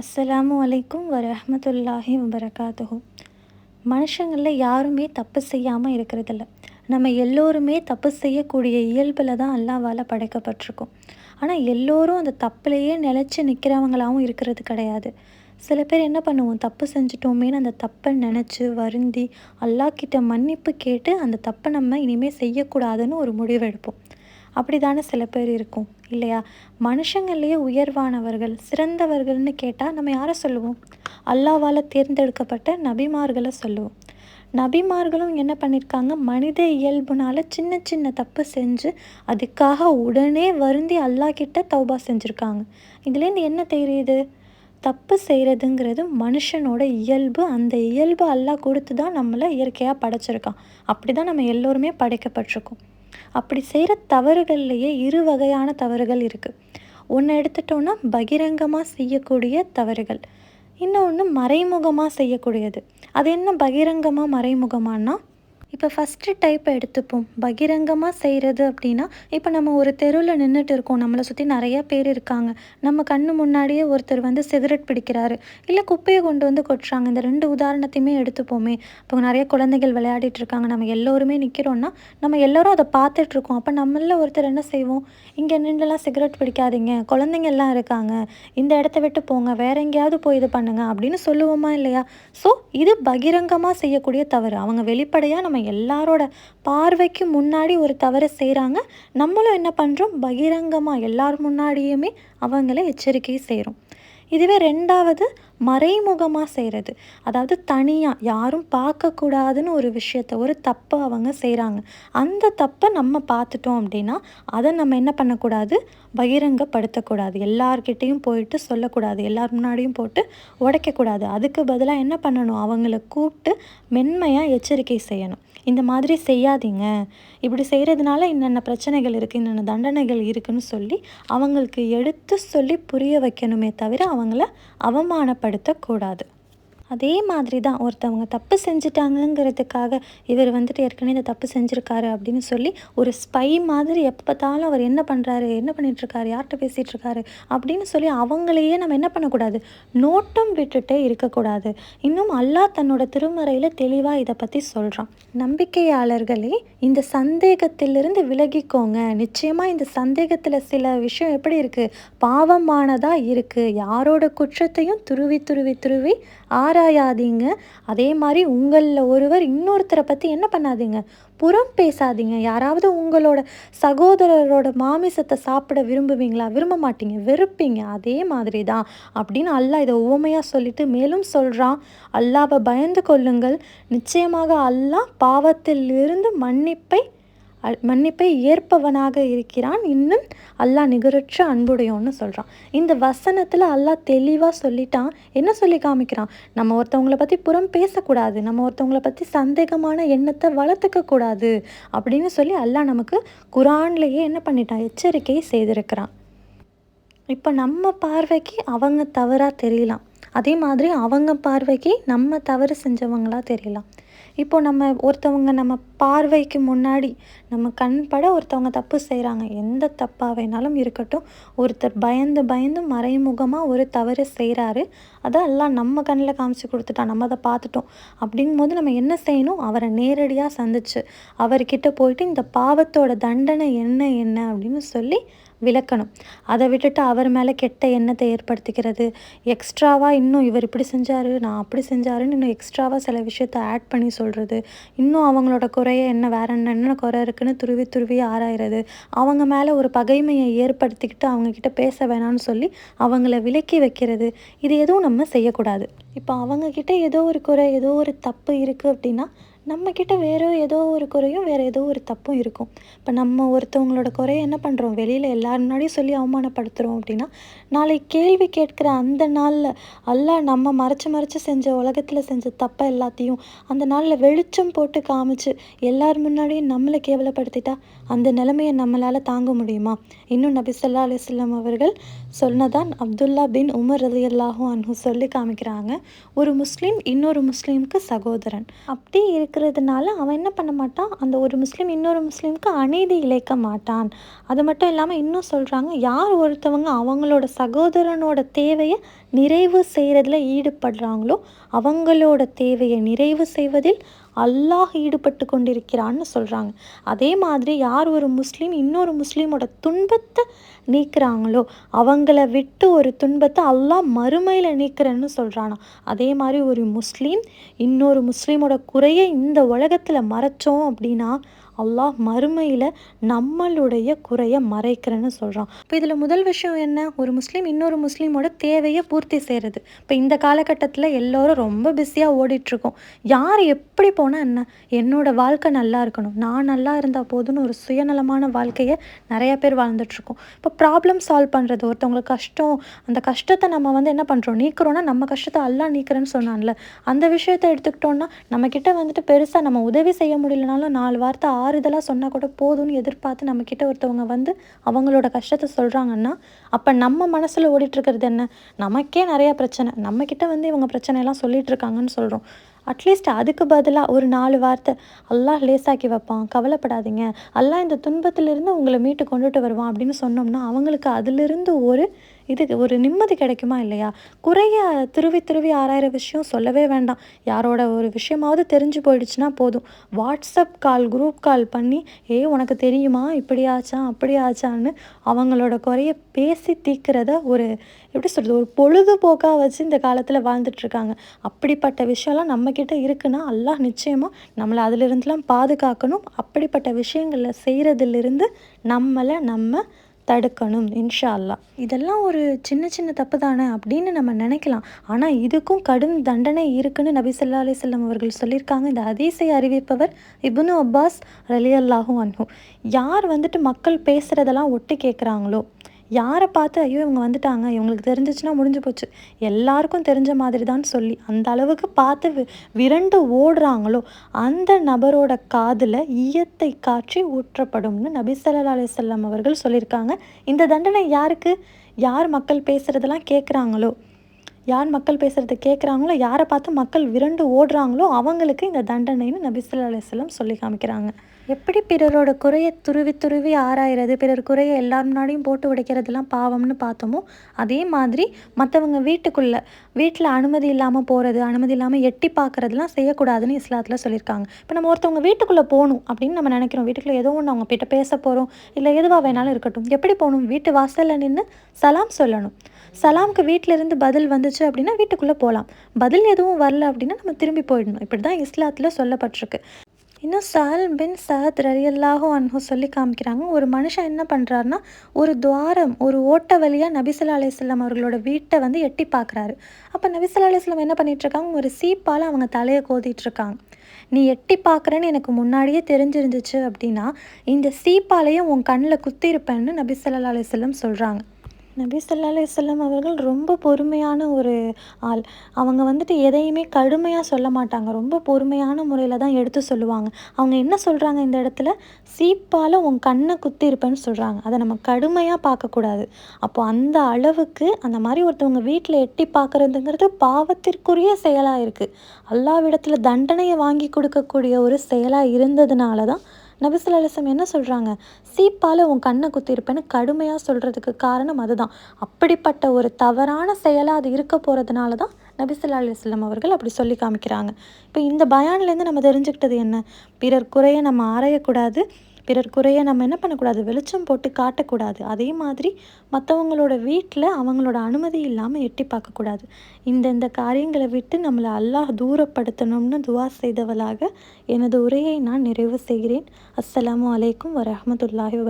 அஸ்ஸலாமு அலைக்கும் வரஹ்மத்துல்லாஹி வபரகாத்துஹு. மனுஷங்களில் யாருமே தப்பு செய்யாமல் இருக்கிறதில்ல. நம்ம எல்லோருமே தப்பு செய்யக்கூடிய இயல்பில் தான் அல்லாவால் படைக்கப்பட்டிருக்கோம். ஆனால் எல்லோரும் அந்த தப்புலையே நிலச்சி நிற்கிறவங்களாகவும் இருக்கிறது கிடையாது. சில பேர் என்ன பண்ணுவோம், தப்பு செஞ்சிட்டோமேன்னு அந்த தப்பை நினச்சி வருந்தி அல்லாஹ்கிட்ட மன்னிப்பு கேட்டு அந்த தப்பை நம்ம இனிமேல் செய்யக்கூடாதுன்னு ஒரு முடிவு எடுப்போம். அப்படி தானே சில பேர் இருக்கும் இல்லையா? மனுஷங்கள்லேயே உயர்வானவர்கள் சிறந்தவர்கள்னு கேட்டால் நம்ம யாரை சொல்லுவோம்? அல்லாவால் தேர்ந்தெடுக்கப்பட்ட நபிமார்களை சொல்லுவோம். நபிமார்களும் என்ன பண்ணியிருக்காங்க, மனித இயல்புனால சின்ன சின்ன தப்பு செஞ்சு அதுக்காக உடனே வருந்தி அல்லாஹ்கிட்ட தௌபா செஞ்சுருக்காங்க. இதுலேருந்து என்ன தெரியுது? தப்பு செய்கிறதுங்கிறது மனுஷனோட இயல்பு. அந்த இயல்பு அல்லாஹ் கொடுத்து தான் நம்மளை இயற்கையாக படைச்சிருக்கான். அப்படி தான் நம்ம எல்லோருமே படைக்கப்பட்டிருக்கோம். அப்படி செய்கிற தவறுகள்லேயே இரு வகையான தவறுகள் இருக்குது. ஒன்று எடுத்துட்டோன்னா பகிரங்கமாக செய்யக்கூடிய தவறுகள், இன்னொன்று மறைமுகமாக செய்யக்கூடியது. அது என்ன பகிரங்கமாக மறைமுகமானா, இப்போ ஃபஸ்ட்டு டைப்பை எடுத்துப்போம். பகிரங்கமாக செய்கிறது அப்படின்னா, இப்போ நம்ம ஒரு தெருவில் நின்றுட்டு இருக்கோம், நம்மளை சுற்றி நிறையா பேர் இருக்காங்க, நம்ம கண்ணு முன்னாடியே ஒருத்தர் வந்து சிகரெட் பிடிக்கிறாரு, இல்லை குப்பையை கொண்டு வந்து கொட்டுறாங்க. இந்த 2 உதாரணத்தையுமே எடுத்துப்போமே. இப்போ நிறைய குழந்தைகள் விளையாடிட்டு இருக்காங்க, நம்ம எல்லோருமே நிற்கிறோன்னா நம்ம எல்லோரும் அதை பார்த்துட்ருக்கோம். அப்போ நம்மள ஒருத்தர் என்ன செய்வோம், இங்கே நின்றுலாம் சிகரெட் பிடிக்காதீங்க, குழந்தைங்க எல்லாம் இருக்காங்க, இந்த இடத்த விட்டு போங்க, வேற எங்கேயாவது போய் இது பண்ணுங்க அப்படின்னு சொல்லுவோமா இல்லையா? ஸோ இது பகிரங்கமாக செய்யக்கூடிய தவறு. அவங்க வெளிப்படையாக நம்ம எல்லாரோட பார்வைக்கு முன்னாடி ஒரு தவறை செய்கிறாங்க, நம்மளும் என்ன பண்ணுறோம், பகிரங்கமாக எல்லார் முன்னாடியுமே அவங்கள எச்சரிக்கை செய்கிறோம். இதுவே 2வது மறைமுகமாக செய்கிறது. அதாவது தனியாக யாரும் பார்க்கக்கூடாதுன்னு ஒரு விஷயத்த, ஒரு தப்பை அவங்க செய்கிறாங்க. அந்த தப்பை நம்ம பார்த்துட்டோம் அப்படின்னா அதை நம்ம என்ன பண்ணக்கூடாது, பகிரங்கப்படுத்தக்கூடாது, எல்லார்கிட்டேயும் போயிட்டு சொல்லக்கூடாது, எல்லார் முன்னாடியும் போட்டு உடைக்கக்கூடாது. அதுக்கு பதிலாக என்ன பண்ணணும், அவங்கள கூப்பிட்டு மென்மையாக எச்சரிக்கை செய்யணும். இந்த மாதிரி செய்யாதீங்க, இப்படி செய்கிறதுனால என்னென்ன பிரச்சனைகள் இருக்குது, என்னென்ன தண்டனைகள் இருக்குதுன்னு சொல்லி அவங்களுக்கு எடுத்து சொல்லி புரிய வைக்கணுமே தவிர அவங்கள அவமானப்படுத்தக்கூடாது. அதே மாதிரி தான் ஒருத்தவங்க தப்பு செஞ்சிட்டாங்கங்கிறதுக்காக இவர் வந்துட்டு ஏற்கனவே இந்த தப்பு செஞ்சுருக்காரு அப்படின்னு சொல்லி ஒரு ஸ்பை மாதிரி எப்போ பார்த்தாலும் அவர் என்ன பண்ணுறாரு, என்ன பண்ணிகிட்ருக்காரு, யார்கிட்ட பேசிகிட்ருக்காரு அப்படின்னு சொல்லி அவங்களையே நம்ம என்ன பண்ணக்கூடாது, நோட்டம் விட்டுட்டே இருக்கக்கூடாது. இன்னும் அல்லாஹ் தன்னோட திருமறையில் தெளிவாக இதை பற்றி சொல்கிறான். நம்பிக்கையாளர்களே, இந்த சந்தேகத்திலிருந்து விலகிக்கோங்க. நிச்சயமாக இந்த சந்தேகத்தில் சில விஷயம் எப்படி இருக்குது, பாவமானதாக இருக்குது. யாரோட குற்றத்தையும் துருவி துருவி துருவி ஆராயாதீங்க. அதே மாதிரி உங்களில் ஒருவர் இன்னொருத்தரை பற்றி என்ன பண்ணாதீங்க, புறம் பேசாதீங்க. யாராவது உங்களோட சகோதரரோட மாமிசத்தை சாப்பிட விரும்புவீங்களா? விரும்ப மாட்டீங்க, வெறுப்பீங்க. அதே மாதிரி தான் அப்படின்னு அல்லாஹ் இதை உவமையாக சொல்லிட்டு மேலும் சொல்கிறான், அல்லாஹ்வை பயந்து கொள்ளுங்கள், நிச்சயமாக அல்லாஹ் பாவத்தில் இருந்து மன்னிப்பை ஏற்பவனாக இருக்கிறான், இன்னும் அல்லாஹ் நிகரற்ற அன்புடையோன்னு சொல்கிறான். இந்த வசனத்தில் அல்லாஹ் தெளிவாக சொல்லிட்டான். என்ன சொல்லி காமிக்கிறான், நம்ம ஒருத்தவங்களை பற்றி புறம் பேசக்கூடாது, நம்ம ஒருத்தவங்களை பற்றி சந்தேகமான எண்ணத்தை வளர்த்துக்கக்கூடாது அப்படின்னு சொல்லி அல்லாஹ் நமக்கு குரான்லேயே என்ன பண்ணிட்டான், எச்சரிக்கை செய்திருக்கிறான். இப்போ நம்ம பார்வைக்கு அவங்க தவறாக தெரியலாம், அதே மாதிரி அவங்க பார்வைக்கு நம்ம தவறு செஞ்சவங்களாக தெரியலாம். இப்போது நம்ம பார்வைக்கு முன்னாடி நம்ம கண்பட ஒருத்தவங்க தப்பு செய்கிறாங்க, எந்த தப்பாக வேணாலும் இருக்கட்டும், ஒருத்தர் பயந்து பயந்து மறைமுகமாக ஒரு தவறு செய்கிறாரு, அதை எல்லாம் நம்ம கண்ணில் காமிச்சு கொடுத்துட்டான், நம்ம அதை பார்த்துட்டோம். அப்படிங்கும்போது நம்ம என்ன செய்யணும், அவரை நேரடியாக சந்திச்சு அவர்கிட்ட போயிட்டு இந்த பாவத்தோட தண்டனை என்ன அப்படின்னு சொல்லி விளக்கணும். அதை விட்டுட்டு அவர் மேலே கெட்ட எண்ணத்தை ஏற்படுத்திக்கிறது, எக்ஸ்ட்ராவாக இன்னும் இவர் இப்படி செஞ்சார், நான் அப்படி செஞ்சாருன்னு இன்னும் எக்ஸ்ட்ராவாக சில விஷயத்த ஆட் பண்ணி சொல்கிறது, இன்னும் அவங்களோட குறைய என்ன வேறு என்னென்ன குறை இருக்குன்னு துருவி துருவி ஆராயிறது, அவங்க மேலே ஒரு பகைமையை ஏற்படுத்திக்கிட்டு அவங்கக்கிட்ட பேச வேணான்னு சொல்லி அவங்கள விலக்கி வைக்கிறது, இது எதுவும் நம்ம செய்யக்கூடாது. இப்போ அவங்கக்கிட்ட ஏதோ ஒரு குறை, ஏதோ ஒரு தப்பு இருக்குது அப்படின்னா நம்மக்கிட்ட வேறு ஏதோ ஒரு குறையும் வேறு ஏதோ ஒரு தப்பும் இருக்கும். இப்போ நம்ம ஒருத்தவங்களோட குறையை என்ன பண்ணுறோம், வெளியில் எல்லார் முன்னாடியும் சொல்லி அவமானப்படுத்துகிறோம் அப்படின்னா நாளைக்கு கேள்வி கேட்குற அந்த நாளில் அல்லாஹ் நம்ம மறைச்சு செஞ்ச உலகத்தில் செஞ்ச தப்பை எல்லாத்தையும் அந்த நாளில் வெளிச்சம் போட்டு காமிச்சு எல்லார் முன்னாடியும் நம்மளை கேவலப்படுத்திட்டா அந்த நிலைமையை நம்மளால் தாங்க முடியுமா? இன்னும் நபி ஸல்லல்லாஹு அலைஹி வஸல்லம் அவர்கள் சொன்னதான் அப்துல்லா பின் உமர் ரலியல்லாஹு அன்ஹு சொல்லி காமிக்கிறாங்க, ஒரு முஸ்லீம் இன்னொரு முஸ்லீமுக்கு சகோதரன். அப்படி இருக்கிறதுனால அவன் என்ன பண்ண மாட்டான், அந்த ஒரு முஸ்லீம் இன்னொரு முஸ்லீமுக்கு அநீதி இழைக்க மாட்டான். அது மட்டும் இல்லாமல் இன்னும் சொல்கிறாங்க, யார் ஒருத்தவங்க அவங்களோட சகோதரனோட தேவையை நிறைவு செய்கிறதுல ஈடுபடுறாங்களோ அவங்களோட தேவையை நிறைவு செய்வதில் அல்லாஹ் ஈடுபட்டு கொண்டிருக்கிறான்னு சொல்கிறாங்க. அதே மாதிரி யார் ஒரு முஸ்லீம் இன்னொரு முஸ்லீமோட துன்பத்தை நீக்கிறாங்களோ அவங்கள விட்டு ஒரு துன்பத்தை அல்லாஹ் மறுமையில் நீக்கிறேன்னு சொல்கிறானா. அதே மாதிரி ஒரு முஸ்லீம் இன்னொரு முஸ்லீமோட குறையை இந்த உலகத்தில் மறைச்சோம் அப்படின்னா அல்லாஹ் மறுமையில் நம்மளுடைய குறையை மறைக்கிறேன்னு சொல்கிறான். இப்போ இதில் முதல் விஷயம் என்ன? ஒரு முஸ்லீம் இன்னொரு முஸ்லீமோட தேவையை பூர்த்தி செய்கிறது. இப்போ இந்த காலகட்டத்தில் எல்லோரும் ரொம்ப பிஸியாக ஓடிட்டுருக்கோம். யார் எப்படி போனால் என்ன, என்னோட வாழ்க்கை நல்லா இருக்கணும், நான் நல்லா இருந்தால் போதும்னு ஒரு சுயநலமான வாழ்க்கையை நிறைய பேர் வாழ்ந்துட்டுருக்கோம். இப்போ ப்ராப்ளம் சால்வ் பண்ணுறது, ஒருத்தவங்களுக்கு கஷ்டம், அந்த கஷ்டத்தை நம்ம என்ன பண்ணுறோம், நீக்கிறோன்னா நம்ம கஷ்டத்தை அல்லாஹ் நீக்கிறேன்னு சொன்னான்ல, அந்த விஷயத்தை எடுத்துக்கிட்டோன்னா நம்மக்கிட்ட பெருசாக நம்ம உதவி செய்ய முடியலனாலும் 4 வார்த்தை ஆறுதலாக சொன்னால் கூட போதும்னு எதிர்பார்த்து நம்மக்கிட்ட ஒருத்தவங்க அவங்களோட கஷ்டத்தை சொல்கிறாங்கன்னா அப்போ நம்ம மனசில் ஓடிட்டுருக்கிறது என்ன, நமக்கே நிறையா பிரச்சனை, நம்மக்கிட்ட இவங்க பிரச்சனையெல்லாம் சொல்லிகிட்டு இருக்காங்கன்னு சொல்கிறோம். அட்லீஸ்ட் அதுக்கு பதிலாக ஒரு 4 வார்த்தை, அல்லாஹ் லேசாக்கி வைப்பான், கவலைப்படாதீங்க, அல்லாஹ் இந்த துன்பத்திலிருந்து உங்களை மீட்டு கொண்டுட்டு வருவான் அப்படின்னு சொன்னோம்னா அவங்களுக்கு அதிலிருந்து ஒரு நிம்மதி கிடைக்குமா இல்லையா? குறைய துருவி ஆராயிற விஷயம் சொல்லவே வேண்டாம். யாரோட ஒரு விஷயமாவது தெரிஞ்சு போயிடுச்சுன்னா போதும், வாட்ஸ்அப் கால், குரூப் கால் பண்ணி உனக்கு தெரியுமா இப்படி ஆச்சா அப்படி ஆச்சான்னு அவங்களோட குறைய பேசி தீர்க்கிறத எப்படி சொல்கிறது, ஒரு பொழுதுபோக்காக வச்சு இந்த காலத்தில் வாழ்ந்துட்டுருக்காங்க. அப்படிப்பட்ட விஷயம்லாம் நம்மக்கிட்ட இருக்குன்னா அல்லாஹ் நிச்சயமாக நம்மளை அதிலிருந்துலாம் பாதுகாக்கணும். அப்படிப்பட்ட விஷயங்களில் செய்கிறதுலேருந்து நம்ம தடுக்கணும் இன்ஷா அல்லாஹ். இதெல்லாம் ஒரு சின்ன தப்பு தானே அப்படின்னு நம்ம நினைக்கலாம். ஆனால் இதுக்கும் கடும் தண்டனை இருக்குன்னு நபி ஸல்லல்லாஹு அலைஹி வஸல்லம் அவர்கள் சொல்லியிருக்காங்க. இந்த ஹதீஸை அறிவிப்பவர் இப்னு அப்பாஸ் ரலியல்லாஹு அன்ஹு. யார் மக்கள் பேசுகிறதெல்லாம் ஒட்டு கேட்குறாங்களோ, யாரை பார்த்து ஐயோ இவங்க வந்துட்டாங்க, இவங்களுக்கு தெரிஞ்சிச்சுன்னா முடிஞ்சு போச்சு, எல்லாருக்கும் தெரிஞ்ச மாதிரி தான் சொல்லி அந்த அளவுக்கு பார்த்து விரண்டு ஓடுறாங்களோ அந்த நபரோட காதில் ஈயத்தை காற்றி ஊற்றப்படும்னு நபி ஸல்லல்லாஹு அலைஹி வஸல்லம் அவர்கள் சொல்லியிருக்காங்க. இந்த தண்டனை யாருக்கு? யார் மக்கள் பேசுகிறதெல்லாம் கேட்குறாங்களோ, யாரை பார்த்து மக்கள் விரண்டு ஓடுறாங்களோ அவங்களுக்கு இந்த தண்டனைன்னு நபி ஸல்லல்லாஹு அலைஹி வஸல்லம் சொல்லி காமிக்கிறாங்க. எப்படி பிறரோட குறையை துருவி ஆராயிறது, பிறர் குறையை எல்லார் முன்னாடியும் போட்டு உடைக்கிறதுலாம் பாவம்னு பார்த்தோமோ, அதே மாதிரி மற்றவங்க வீட்டில் அனுமதி இல்லாமல் போகிறது, அனுமதி இல்லாமல் எட்டி பார்க்குறதுலாம் செய்யக்கூடாதுன்னு இஸ்லாத்தில் சொல்லியிருக்காங்க. இப்போ நம்ம ஒருத்தவங்க வீட்டுக்குள்ளே போகணும் அப்படின்னு நம்ம நினைக்கிறோம், வீட்டுக்குள்ளே ஏதோ ஒன்று அவங்க கிட்ட பேச போகிறோம், இல்லை எதுவாக வேணாலும் இருக்கட்டும், எப்படி போகணும்? வீட்டு வாசலில் நின்று சலாம் சொல்லணும். சலாமுக்கு வீட்டிலேருந்து பதில் வந்துச்சு அப்படின்னா வீட்டுக்குள்ளே போகலாம், பதில் எதுவும் வரல அப்படின்னா நம்ம திரும்பி போயிடணும். இப்படி தான் இஸ்லாத்தில் சொல்லப்பட்டிருக்கு. இன்னும் சஹல் பின் சஅத் ரலியல்லாஹு அன்ஹு சொல்லி காமிக்கிறாங்க, ஒரு மனுஷன் என்ன பண்ணுறாருனா ஒரு துவாரம், ஒரு ஓட்ட வழியாக நபி ஸல்லல்லாஹு அலைஹி வஸல்லம் அவர்களோட வீட்டை எட்டி பார்க்குறாரு. அப்போ நபி ஸல்லல்லாஹு அலைஹி வஸல்லம் என்ன பண்ணிகிட்ருக்காங்க, ஒரு சீப்பால் அவங்க தலையை கோதிட்டுருக்காங்க. நீ எட்டி பார்க்குறேன்னு எனக்கு முன்னாடியே தெரிஞ்சிருந்துச்சு அப்படின்னா இந்த சீப்பாலையும் உன் கண்ணில் குத்திருப்பேன்னு நபி ஸல்லல்லாஹு அலைஹி வஸல்லம் சொல்கிறாங்க. நபி ஸல்லல்லாஹு அலைஹி வஸல்லம் அவர்கள் ரொம்ப பொறுமையான ஒரு ஆள். அவங்க எதையுமே கடுமையாக சொல்ல மாட்டாங்க, ரொம்ப பொறுமையான முறையில் தான் எடுத்து சொல்லுவாங்க. அவங்க என்ன சொல்கிறாங்க இந்த இடத்துல, சீப்பால் உன் கண்ணை குத்திருப்பேன்னு சொல்கிறாங்க. அதை நம்ம கடுமையாக பார்க்கக்கூடாது. அப்போது அந்த அளவுக்கு அந்த மாதிரி ஒருத்தவங்க வீட்டில் எட்டி பார்க்குறதுங்கிறது பாவத்திற்குரிய செயலாக இருக்குது. அல்லாஹ்விடத்தில் தண்டனையை வாங்கி கொடுக்கக்கூடிய ஒரு செயலாக இருந்ததுனால தான் நபி ஸல்லல்லாஹு அலைஹி வஸல்லம் என்ன சொல்கிறாங்க, சீப்பால் உன் கண்ணை குத்திருப்பேன்னு கடுமையாக சொல்கிறதுக்கு காரணம் அதுதான். அப்படிப்பட்ட ஒரு தவறான செயலாக அது இருக்க போகிறதுனால தான் நபி ஸல்லல்லாஹு அலைஹி வஸல்லம் அவர்கள் அப்படி சொல்லி காமிக்கிறாங்க. இப்போ இந்த பயான்லேருந்து நம்ம தெரிஞ்சுக்கிட்டது என்ன, பிறர் குறையை நம்ம ஆராயக்கூடாது, பிறர் குறையை நம்ம என்ன பண்ணக்கூடாது, வெளிச்சம் போட்டு காட்டக்கூடாது. அதே மாதிரி மற்றவங்களோட வீட்டில் அவங்களோட அனுமதி இல்லாமல் எட்டி பார்க்கக்கூடாது. இந்த காரியங்களை விட்டு நம்மளை அல்லாஹ் தூரப்படுத்தணும்னு துவா செய்தவளாக எனது உரையை நான் நிறைவு செய்கிறேன். அஸ்ஸலாமு அலைக்கும் வரஹ்மத்துல்லாஹி வபரகாத்துஹு.